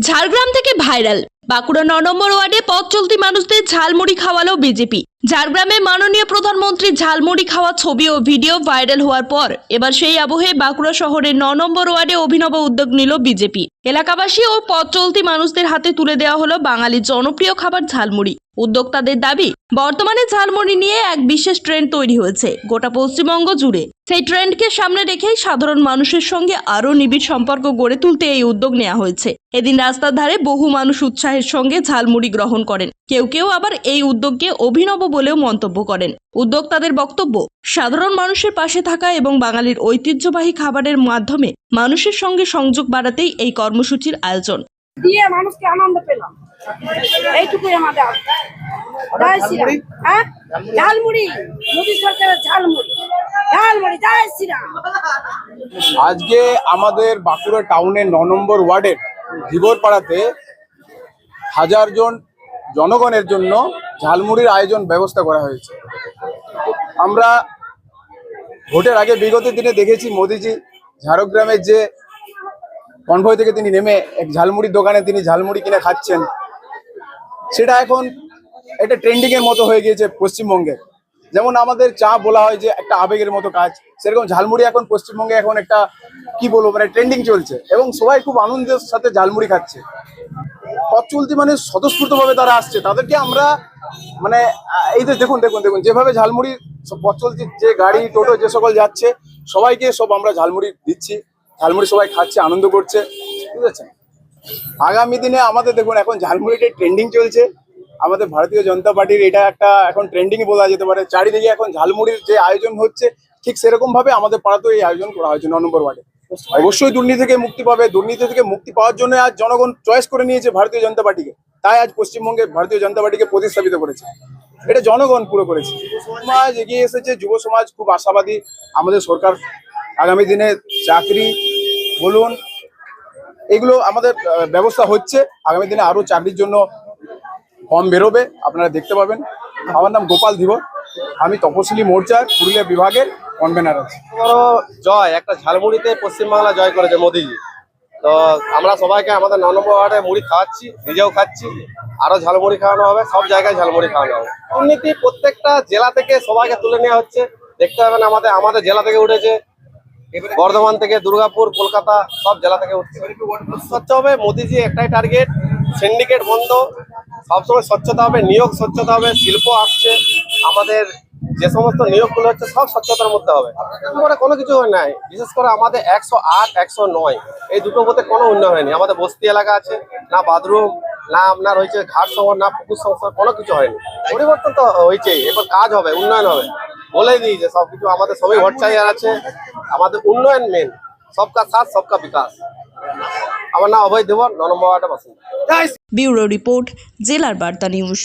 ঝাড়গ্রাম থেকে ভাইরাল বাঁকুড়া ৯ নম্বর ওয়ার্ডে পথ চলতি মানুষদের ঝালমুড়ি খাওয়ালো বিজেপি। ঝাড়গ্রামে মাননীয় প্রধানমন্ত্রীর ঝালমুড়ি খাওয়া ছবি ও ভিডিও ভাইরাল হওয়ার পর এবার সেই আবহে বাঁকুড়া শহরের ৯ নম্বর ওয়ার্ডে অভিনব উদ্যোগ নিল বিজেপি। এলাকাবাসী ও পথ চলতি মানুষদের হাতে তুলে দেওয়া হলো বাঙালির জনপ্রিয় খাবার ঝালমুড়ি। উদ্যোক্তাদের দাবি, বর্তমানে ঝালমুড়ি নিয়ে এক বিশেষ ট্রেন্ড তৈরি হয়েছে গোটা পশ্চিমবঙ্গ জুড়ে। সেই ট্রেন্ডকে সামনে রেখেই সাধারণ মানুষের সঙ্গে আরও নিবিড় সম্পর্ক গড়ে তুলতে এই উদ্যোগ নেওয়া হয়েছে। এদিন রাস্তার ধারে বহু মানুষ উৎসাহের সঙ্গে ঝালমুড়ি গ্রহণ করেন। কেউ কেউ আবার এই উদ্যোগকে অভিনব বলেও মন্তব্য করেন। উদ্যোক্তাদের বক্তব্য, সাধারণ মানুষের পাশে থাকা এবং বাঙালির ঐতিহ্যবাহী খাবারের মাধ্যমে মানুষের সঙ্গে সংযোগ বাড়াতেই এই কর্মসূচির আয়োজন। দিয়ে মানুষকে আনন্দ পেলাম, এইটুকুই আমাদের। জয় শ্রীরাম। হ্যাঁ, ঝালমুড়ি, মোদী সরকারের ঝালমুড়ি, ঝালমুড়ি, জয় শ্রীরাম। আজকে আমাদের বাঁকুড়া টাউনের ৯ নম্বর ওয়ার্ডের ধীবরপাড়াতে 1000 জন জনগণের জন্য ঝালমুড়ির আয়োজন ব্যবস্থা করা হয়েছে। আমরা ভোটের আগে বিগত দিনে দেখেছি মোদিজি ঝাড়গ্রামের যে কনভয় থেকে তিনি নেমে এক ঝালমুড়ির দোকানে তিনি ঝালমুড়ি কিনে খাচ্ছেন, সেটা এখন একটা ট্রেন্ডিং এর মতো হয়ে গিয়েছে পশ্চিমবঙ্গে। যেমন আমাদের চা বলা হয় যে একটা আবেগের মতো কাজ, সেরকম ঝালমুড়ি এখন পশ্চিমবঙ্গে এখন একটা কি বলবো মানে ট্রেন্ডিং চলছে এবং সবাই খুব আনন্দের সাথে ঝালমুড়ি খাচ্ছে। পথ চলতি মানে স্বতঃস্ফূর্তভাবে তারা আসছে, তাদেরকে আমরা মানে এই যে দেখুন দেখুন দেখুন যেভাবে ঝালমুড়ি পথ চলতি যে গাড়ি টোটো যে সকল যাচ্ছে সবাইকে সব আমরা ঝালমুড়ি দিচ্ছি, ঝালমুড়ি সবাই খাচ্ছে, আনন্দ করছে, বুঝেছেন। আগামী দিনে আমাদের দেখুন এখন ঝালমুড়িটা ট্রেন্ডিং চলছে, আমাদের ভারতীয় জনতা পার্টির এটা একটা এখন ট্রেন্ডিং বলা যেতে পারে। চারিদিকে এখন ঝালমুড়ির যে আয়োজন হচ্ছে ঠিক সেরকম ভাবে আমাদের পাড়াতেও এই আয়োজন করা হয়েছে ৯ নম্বর ওয়ার্ডে। অবশ্যই দুর্নীতি থেকে মুক্তি পাবে, দুর্নীতি থেকে মুক্তি পাওয়ার জন্য আজ জনগণ চয়েস করে নিয়েছে ভারতীয় জনতা পার্টিকে, তাই আজ পশ্চিমবঙ্গে ভারতীয় জনতা পার্টিকে প্রতিস্থাপিত করেছে। এটা জনগণ পুরো করেছে। সমাজ এগিয়ে এসেছে, যুব সমাজ খুব আশাবাদী। আমাদের সরকার আগামী দিনে চাকরি বলুন এগুলো আমাদের ব্যবস্থা হচ্ছে, আগামী দিনে আরো চাকরির জন্য ফর্ম বেরোবে, আপনারা দেখতে পাবেন। আমার নাম গোপাল ধীবর, আমি তপশিলি মোর্চার পুরুলিয়া বিভাগের কনভেনার আছি। বড় জয় একটা ঝালমুড়িতে পশ্চিমবাংলা জয় করেছে মোদিজি। তো আমরা সবাইকে আমাদের ৯ নম্বর ওয়ার্ডে মুড়ি খাওয়াচ্ছি, নিজেও খাচ্ছি, আরো ঝালমুড়ি খাওয়ানো হবে, সব জায়গায় ঝালমুড়ি খাওয়ানো হবে। দুর্নীতি প্রত্যেকটা জেলা থেকে সবাইকে তুলে নেওয়া হচ্ছে, দেখতে পাবেন আমাদের জেলা থেকে উঠেছে, বর্ধমান থেকে, দুর্গাপুর, কলকাতা, সব জেলা থেকে উঠছে। স্বচ্ছ হবে, মোদিজি একটাই টার্গেট, সিন্ডিকেট বন্ধ, সবসময় স্বচ্ছতা হবে, নিয়োগ স্বচ্ছতা হবে, শিল্প আসছে, আমাদের যে সমস্ত নিয়োগগুলো হচ্ছে সব স্বচ্ছতার মধ্যে হবে। মানে কোনো কিছু হয় নাই, বিশেষ করে আমাদের 108, 109 এই দুটো পথে কোনো উন্নয়ন হয়নি। আমাদের বস্তি এলাকা আছে, না বাথরুম, না আপনার হয়েছে ঘাট সংস্কার, না পুকুর সংস্কার, কোনো কিছু হয়নি। পরিবর্তন তো হয়েছে, এরপর কাজ হবে, উন্নয়ন হবে, বলে দিয়েছে সবকিছু। আমাদের সবই ভট্টাচার্য আছে, আমাদের উন্নয়ন মেন, সবকা সাথ সবকা বিকাশ। আমার নাম অভয় দেবর, ৯ নম্বর ওয়ার্ডে বাসিন্দা। ব্যুরো রিপোর্ট, জেলার বার্তা নিউজ।